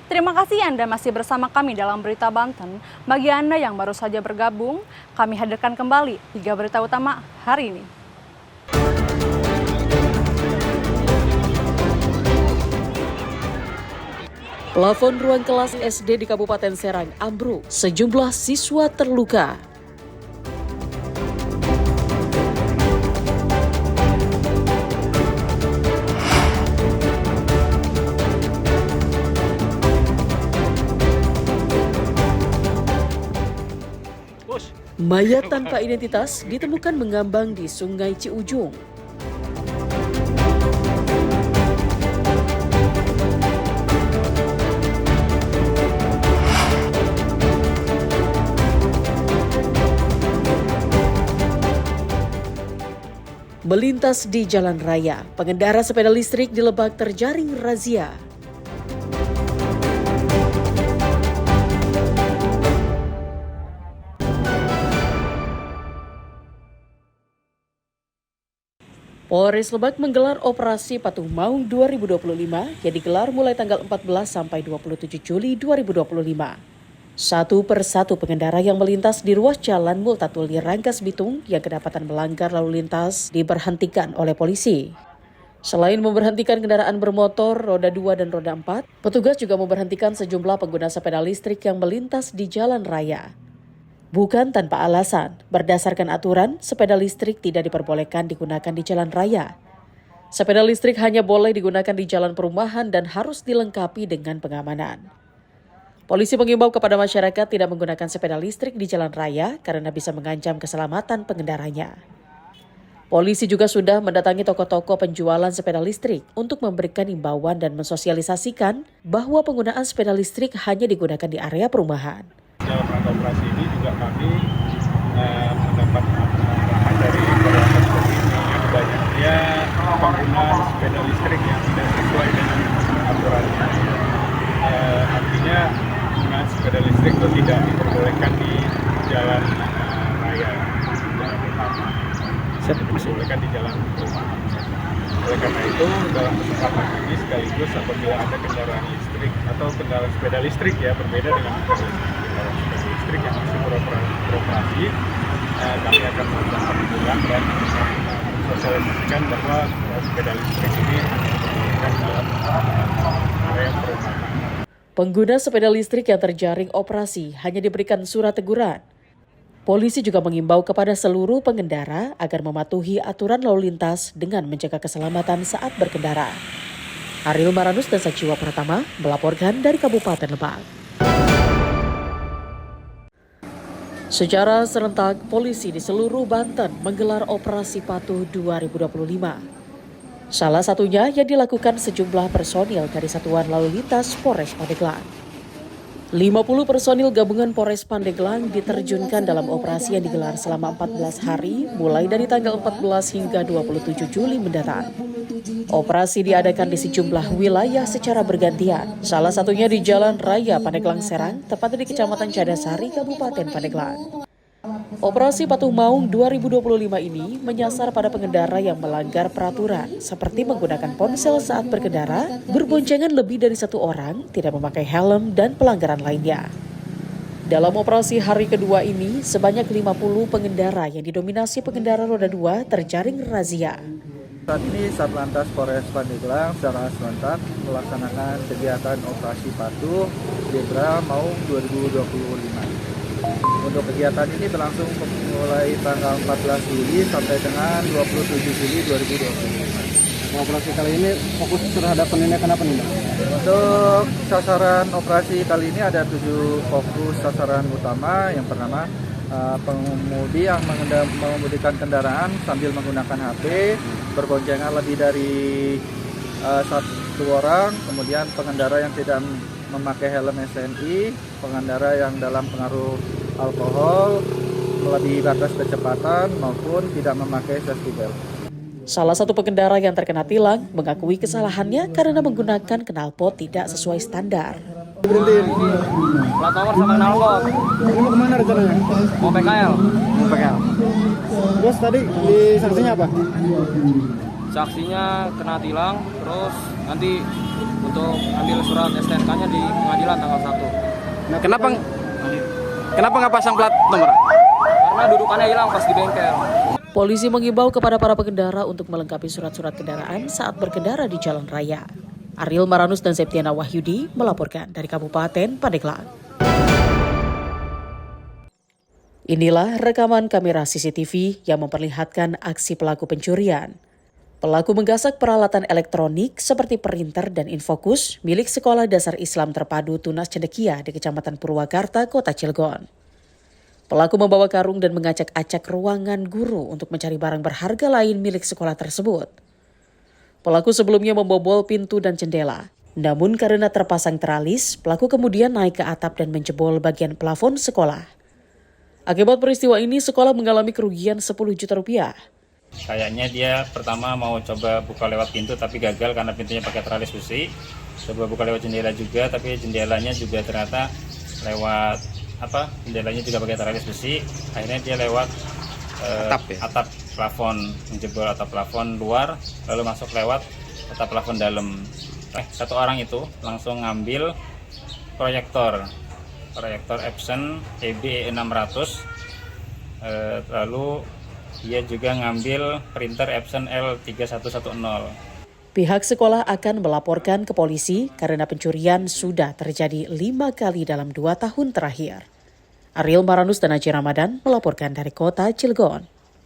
Terima kasih Anda masih bersama kami dalam Berita Banten. Bagi Anda yang baru saja bergabung, kami hadirkan kembali 3 berita utama hari ini. Plafon ruang kelas SD di Kabupaten Serang ambruk, sejumlah siswa terluka. Mayat tanpa identitas ditemukan mengambang di Sungai Ciujung. Melintas di jalan raya, pengendara sepeda listrik di Lebak terjaring razia. Polres Lebak menggelar operasi Patuh Maung 2025 yang digelar mulai tanggal 14 sampai 27 Juli 2025. Satu persatu pengendara yang melintas di ruas jalan Multatuli Rangkas Bitung yang kedapatan melanggar lalu lintas diberhentikan oleh polisi. Selain memberhentikan kendaraan bermotor, roda 2 dan roda 4, petugas juga memberhentikan sejumlah pengguna sepeda listrik yang melintas di jalan raya. Bukan tanpa alasan, berdasarkan aturan, sepeda listrik tidak diperbolehkan digunakan di jalan raya. Sepeda listrik hanya boleh digunakan di jalan perumahan dan harus dilengkapi dengan pengamanan. Polisi mengimbau kepada masyarakat tidak menggunakan sepeda listrik di jalan raya karena bisa mengancam keselamatan pengendaranya. Polisi juga sudah mendatangi toko-toko penjualan sepeda listrik untuk memberikan imbauan dan mensosialisasikan bahwa penggunaan sepeda listrik hanya digunakan di area perumahan. Dalam rangka operasi ini juga kami mendapat arahan dari beberapa seperti ini yang banyaknya pengguna sepeda listrik yang tidak sesuai dengan aturannya. Artinya penggunaan sepeda listrik itu tidak diperbolehkan di jalan raya, jalan utama. Diperbolehkan di jalan perumahan. Oleh karena itu, dalam kesempatan ini sekaligus apabila ada kendaraan listrik atau kendaraan sepeda listrik ya berbeda dengan kendaraan sepeda listrik yang masih beroperasi, kami akan melakukan pengulangan dan mensosialisasikan bahwa sepeda listrik ini diperbolehkan dalam area perumahan. Pengguna sepeda listrik yang terjaring operasi hanya diberikan surat teguran. Polisi juga mengimbau kepada seluruh pengendara agar mematuhi aturan lalu lintas dengan menjaga keselamatan saat berkendara. Ariel Maranus dan Sajiwa Pratama melaporkan dari Kabupaten Lebak. Secara serentak, polisi di seluruh Banten menggelar operasi Patuh 2025. Salah satunya yang dilakukan sejumlah personil dari Satuan Lalu Lintas Polres Pandeglang. 50 personil gabungan Polres Pandeglang diterjunkan dalam operasi yang digelar selama 14 hari mulai dari tanggal 14 hingga 27 Juli mendatang. Operasi diadakan di sejumlah wilayah secara bergantian, salah satunya di Jalan Raya Pandeglang Serang, tepatnya di Kecamatan Cadasari, Kabupaten Pandeglang. Operasi Patuh Maung 2025 ini menyasar pada pengendara yang melanggar peraturan seperti menggunakan ponsel saat berkendara, berboncengan lebih dari satu orang, tidak memakai helm, dan pelanggaran lainnya. Dalam operasi hari kedua ini, sebanyak 50 pengendara yang didominasi pengendara roda 2 terjaring razia. Saat ini Satlantas Polres Pandeglang secara serentak melaksanakan kegiatan operasi Patuh Zebra Maung 2025. Untuk kegiatan ini berlangsung mulai tanggal 14 Juli sampai dengan 27 Juli 2025. Operasi kali ini fokus terhadap penindakan apa nih, Mbak? Untuk sasaran operasi kali ini ada 7 fokus sasaran utama. Yang pertama, pengemudi yang mengemudikan kendaraan sambil menggunakan HP, berboncengan lebih dari satu orang, kemudian pengendara yang tidak memakai helm SNI, pengendara yang dalam pengaruh alkohol, melebihi batas kecepatan maupun tidak memakai safety belt. Salah satu pengendara yang terkena tilang mengakui kesalahannya karena menggunakan knalpot tidak sesuai standar. Berhentiin. Plat nomor sama knalpot. Ini mau kemana rencananya? Mau PKL. Terus tadi di sanksinya apa? Saksinya kena tilang, terus nanti untuk ambil surat STNK-nya di pengadilan tanggal 1. Nah, kenapa nggak pasang plat nomor? Karena dudukannya hilang pas di bengkel. Polisi mengimbau kepada para pengendara untuk melengkapi surat-surat kendaraan saat berkendara di jalan raya. Ariel Maranus dan Septiana Wahyudi melaporkan dari Kabupaten Pandeglang. Inilah rekaman kamera CCTV yang memperlihatkan aksi pelaku pencurian. Pelaku menggasak peralatan elektronik seperti printer dan infokus milik Sekolah Dasar Islam Terpadu Tunas Cendekia di Kecamatan Purwakarta, Kota Cilegon. Pelaku membawa karung dan mengacak-acak ruangan guru untuk mencari barang berharga lain milik sekolah tersebut. Pelaku sebelumnya membobol pintu dan jendela. Namun karena terpasang teralis, pelaku kemudian naik ke atap dan menjebol bagian plafon sekolah. Akibat peristiwa ini, sekolah mengalami kerugian 10 juta rupiah. Kayaknya dia pertama mau coba buka lewat pintu tapi gagal karena pintunya pakai teralis besi. Coba buka lewat jendela juga tapi jendelanya juga ternyata lewat jendelanya juga pakai teralis besi. Akhirnya dia lewat atap plafon, menjebol atap plafon luar lalu masuk lewat atap plafon dalam. Satu orang itu langsung ngambil proyektor Epson EB600, lalu dia juga ngambil printer Epson L3110. Pihak sekolah akan melaporkan ke polisi karena pencurian sudah terjadi 5 kali dalam 2 tahun terakhir. Ariel Maranus dan Aji Ramadan melaporkan dari Kota Cilegon.